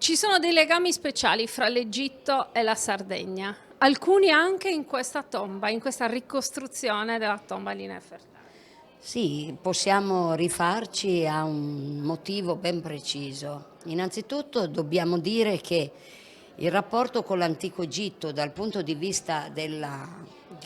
Ci sono dei legami speciali fra l'Egitto e la Sardegna, alcuni anche in questa tomba, in questa ricostruzione della tomba di Nefertari. Sì, possiamo rifarci a un motivo ben preciso. Innanzitutto dobbiamo dire che il rapporto con l'antico Egitto dal punto di vista di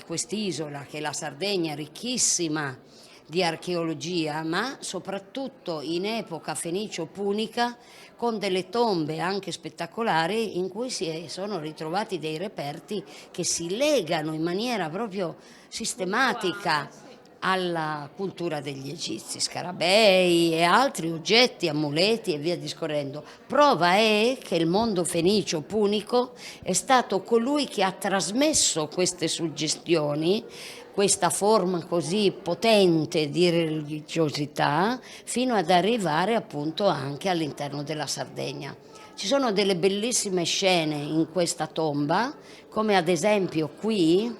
quest'isola, che è la Sardegna, ricchissima di archeologia, ma soprattutto in epoca fenicio-punica, con delle tombe anche spettacolari in cui sono ritrovati dei reperti che si legano in maniera proprio sistematica alla cultura degli egizi, scarabei e altri oggetti, amuleti e via discorrendo. Prova è che il mondo fenicio punico è stato colui che ha trasmesso queste suggestioni, questa forma così potente di religiosità, fino ad arrivare appunto anche all'interno della Sardegna. Ci sono delle bellissime scene in questa tomba, come ad esempio qui,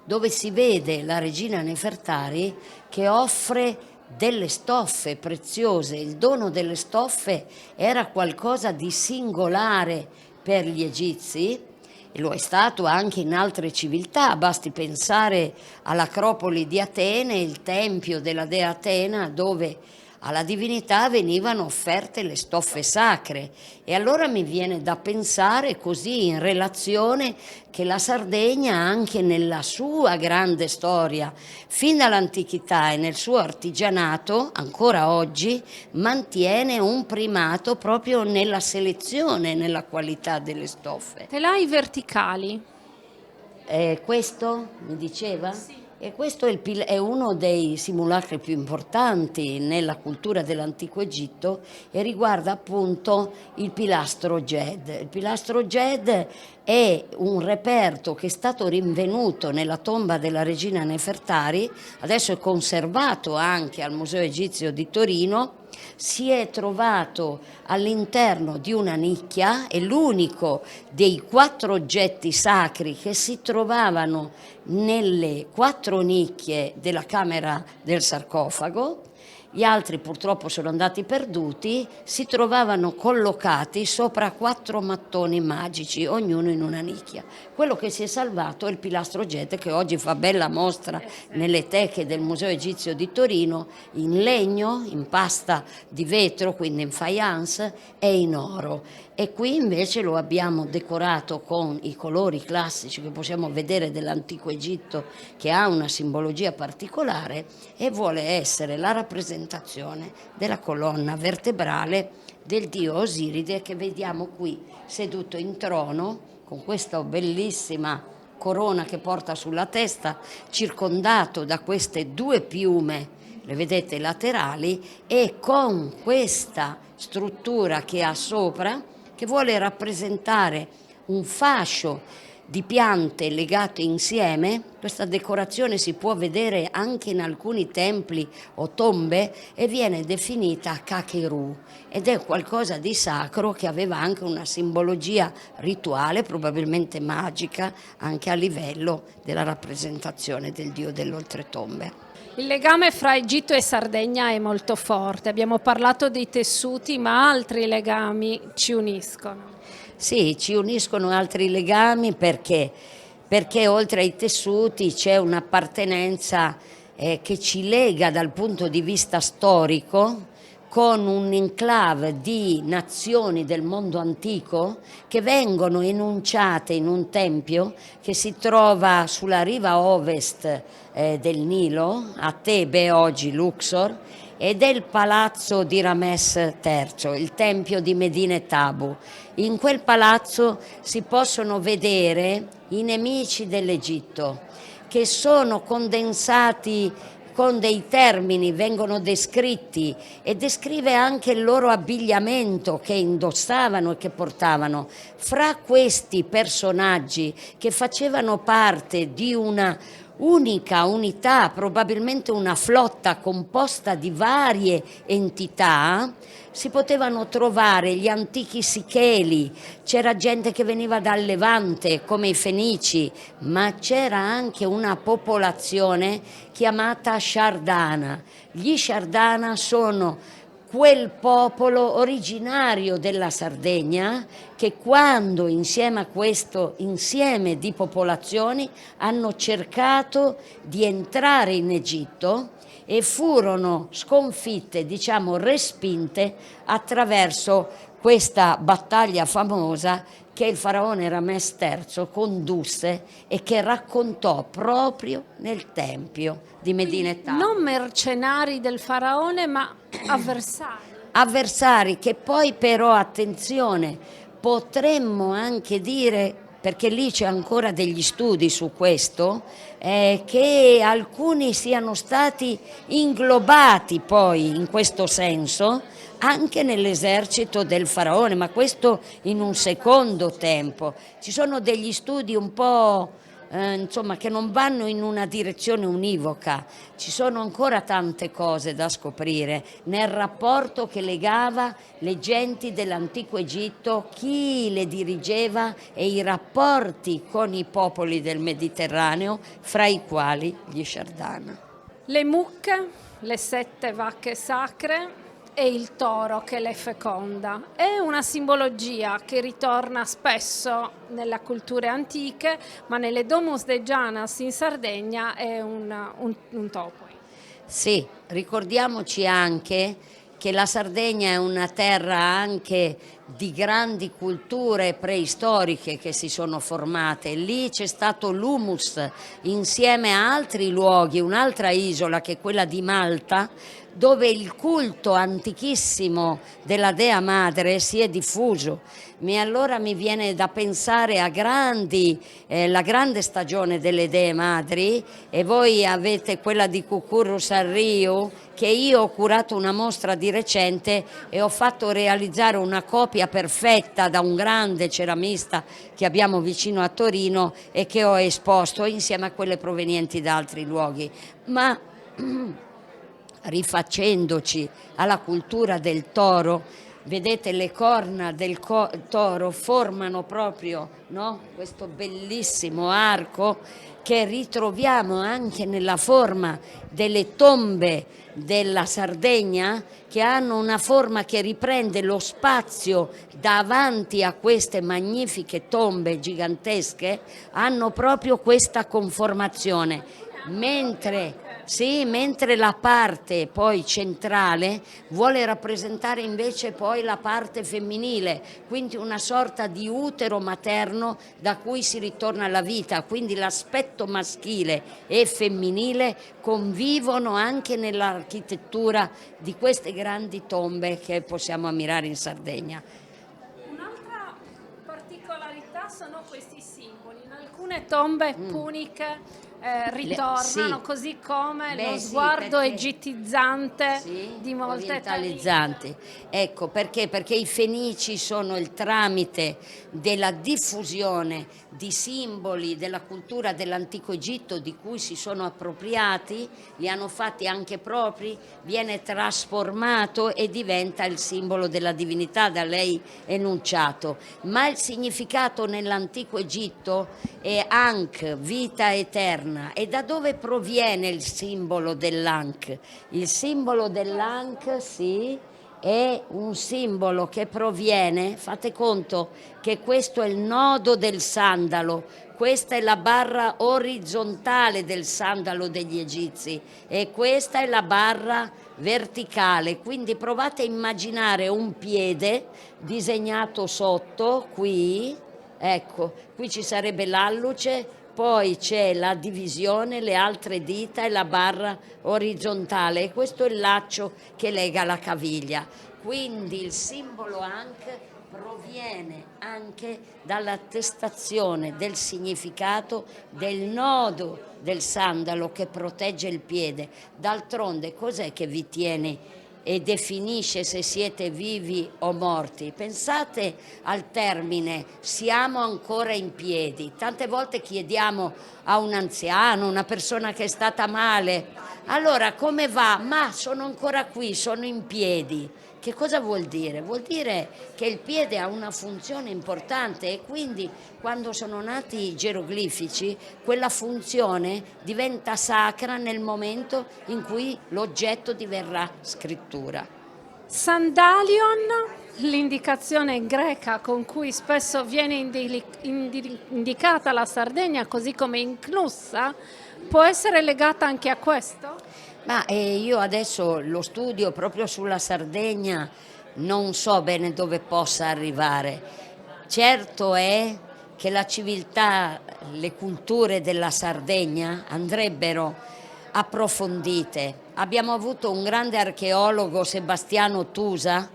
dove si vede la regina Nefertari che offre delle stoffe preziose. Il dono delle stoffe era qualcosa di singolare per gli egizi e lo è stato anche in altre civiltà. Basti pensare all'Acropoli di Atene, il tempio della dea Atena, dove alla divinità venivano offerte le stoffe sacre. E allora mi viene da pensare così in relazione che la Sardegna anche nella sua grande storia, fin dall'antichità e nel suo artigianato, ancora oggi mantiene un primato proprio nella selezione, nella qualità delle stoffe. Telai verticali. Questo mi diceva? Sì. E questo è uno dei simulacri più importanti nella cultura dell'antico Egitto e riguarda appunto il pilastro Ged. Il pilastro Ged è un reperto che è stato rinvenuto nella tomba della regina Nefertari, adesso è conservato anche al Museo Egizio di Torino. Si è trovato all'interno di una nicchia, è l'unico dei 4 oggetti sacri che si trovavano nelle 4 nicchie della camera del sarcofago. Gli altri purtroppo sono andati perduti, si trovavano collocati sopra 4 mattoni magici, ognuno in una nicchia. Quello che si è salvato è il pilastro Ged, che oggi fa bella mostra nelle teche del Museo Egizio di Torino, in legno, in pasta di vetro, quindi in faience, e in oro. E qui invece lo abbiamo decorato con i colori classici che possiamo vedere dell'antico Egitto, che ha una simbologia particolare e vuole essere la rappresentazione della colonna vertebrale del dio Osiride, che vediamo qui seduto in trono con questa bellissima corona che porta sulla testa, circondato da queste 2 piume, le vedete laterali, e con questa struttura che ha sopra, che vuole rappresentare un fascio di piante legate insieme. Questa decorazione si può vedere anche in alcuni templi o tombe e viene definita kakeru ed è qualcosa di sacro che aveva anche una simbologia rituale, probabilmente magica, anche a livello della rappresentazione del dio dell'oltretombe. Il legame fra Egitto e Sardegna è molto forte. Abbiamo parlato dei tessuti, ma altri legami ci uniscono. Sì, ci uniscono altri legami perché oltre ai tessuti c'è un'appartenenza che ci lega dal punto di vista storico con un enclave di nazioni del mondo antico che vengono enunciate in un tempio che si trova sulla riva ovest del Nilo, a Tebe, oggi Luxor, ed è il palazzo di Rames III, il tempio di Medine Tabu. In quel palazzo si possono vedere i nemici dell'Egitto, che sono condensati con dei termini, vengono descritti e descrive anche il loro abbigliamento che indossavano e che portavano. Fra questi personaggi che facevano parte di una unica unità, probabilmente una flotta composta di varie entità, si potevano trovare gli antichi Sicheli, c'era gente che veniva dal Levante come i Fenici, ma c'era anche una popolazione chiamata Shardana. Gli Shardana sono quel popolo originario della Sardegna che quando insieme a questo insieme di popolazioni hanno cercato di entrare in Egitto e furono sconfitte, diciamo respinte, attraverso questa battaglia famosa che il faraone Ramès III condusse e che raccontò proprio nel Tempio di Medina et Tabo. Non mercenari del faraone, ma avversari. Avversari che poi però, attenzione, potremmo anche dire, perché lì c'è ancora degli studi su questo, che alcuni siano stati inglobati poi in questo senso anche nell'esercito del faraone, ma questo in un secondo tempo. Ci sono degli studi un po' insomma, che non vanno in una direzione univoca, ci sono ancora tante cose da scoprire nel rapporto che legava le genti dell'antico Egitto, chi le dirigeva e i rapporti con i popoli del Mediterraneo, fra i quali gli Shardana. Le mucche, le 7 vacche sacre e il toro che le feconda. È una simbologia che ritorna spesso nelle culture antiche, ma nelle Domus de Janas in Sardegna è un topo. Sì, ricordiamoci anche che la Sardegna è una terra anche di grandi culture preistoriche che si sono formate. Lì c'è stato l'humus insieme a altri luoghi, un'altra isola che è quella di Malta, dove il culto antichissimo della Dea Madre si è diffuso. Allora mi viene da pensare a la grande stagione delle Dee Madri, e voi avete quella di Cucurrus al Rio, che io ho curato una mostra di recente e ho fatto realizzare una copia perfetta da un grande ceramista che abbiamo vicino a Torino e che ho esposto insieme a quelle provenienti da altri luoghi. Ma rifacendoci alla cultura del toro, vedete, le corna del toro formano proprio, no? Questo bellissimo arco che ritroviamo anche nella forma delle tombe della Sardegna, che hanno una forma che riprende lo spazio davanti a queste magnifiche tombe gigantesche, hanno proprio questa conformazione. Mentre la parte poi centrale vuole rappresentare invece poi la parte femminile, quindi una sorta di utero materno da cui si ritorna alla vita, quindi l'aspetto maschile e femminile convivono anche nell'architettura di queste grandi tombe che possiamo ammirare in Sardegna. Un'altra particolarità sono questi simboli. In alcune tombe puniche ritornano, sì. così come lo Sì, sguardo perché egizizzante di molte orientalizzanti. Ecco perché i fenici sono il tramite della diffusione di simboli della cultura dell'antico Egitto di cui si sono appropriati, li hanno fatti anche propri, viene trasformato e diventa il simbolo della divinità da lei enunciato. Ma il significato nell'antico Egitto è Ankh, vita eterna. E da dove proviene il simbolo dell'Ankh? Il simbolo dell'Ankh, sì, è un simbolo che proviene, fate conto che questo è il nodo del sandalo, questa è la barra orizzontale del sandalo degli egizi e questa è la barra verticale, quindi provate a immaginare un piede disegnato sotto, qui, ecco, qui ci sarebbe l'alluce, poi c'è la divisione, le altre dita e la barra orizzontale, e questo è il laccio che lega la caviglia. Quindi il simbolo Ankh proviene anche dall'attestazione del significato del nodo del sandalo che protegge il piede. D'altronde cos'è che vi tiene e definisce se siete vivi o morti? Pensate al termine siamo ancora in piedi. Tante volte chiediamo a un anziano, una persona che è stata male, allora come va? Ma sono ancora qui, sono in piedi. Che cosa vuol dire? Vuol dire che il piede ha una funzione importante e quindi quando sono nati i geroglifici quella funzione diventa sacra nel momento in cui l'oggetto diverrà scrittura. Sandalion, l'indicazione greca con cui spesso viene indicata la Sardegna, così come inclusa, può essere legata anche a questo? Ma io adesso lo studio proprio sulla Sardegna, non so bene dove possa arrivare. Certo è che la civiltà, le culture della Sardegna andrebbero approfondite. Abbiamo avuto un grande archeologo, Sebastiano Tusa,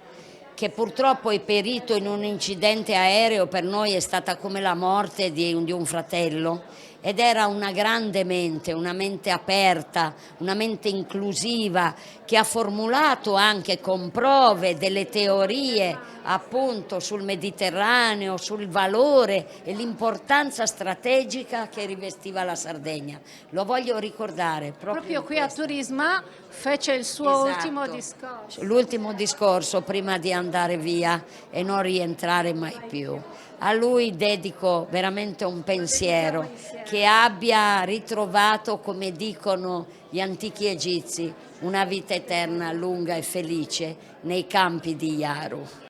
che purtroppo è perito in un incidente aereo. Per noi è stata come la morte di un fratello, ed era una grande mente, una mente aperta, una mente inclusiva, che ha formulato anche con prove delle teorie appunto sul Mediterraneo, sul valore e l'importanza strategica che rivestiva la Sardegna. Lo voglio ricordare Proprio in qui a questa. Turisma fece il suo Esatto. ultimo discorso. L'ultimo discorso prima di andare via e non rientrare mai più. A lui dedico veramente un pensiero, che abbia ritrovato, come dicono gli antichi egizi, una vita eterna, lunga e felice nei campi di Yaru.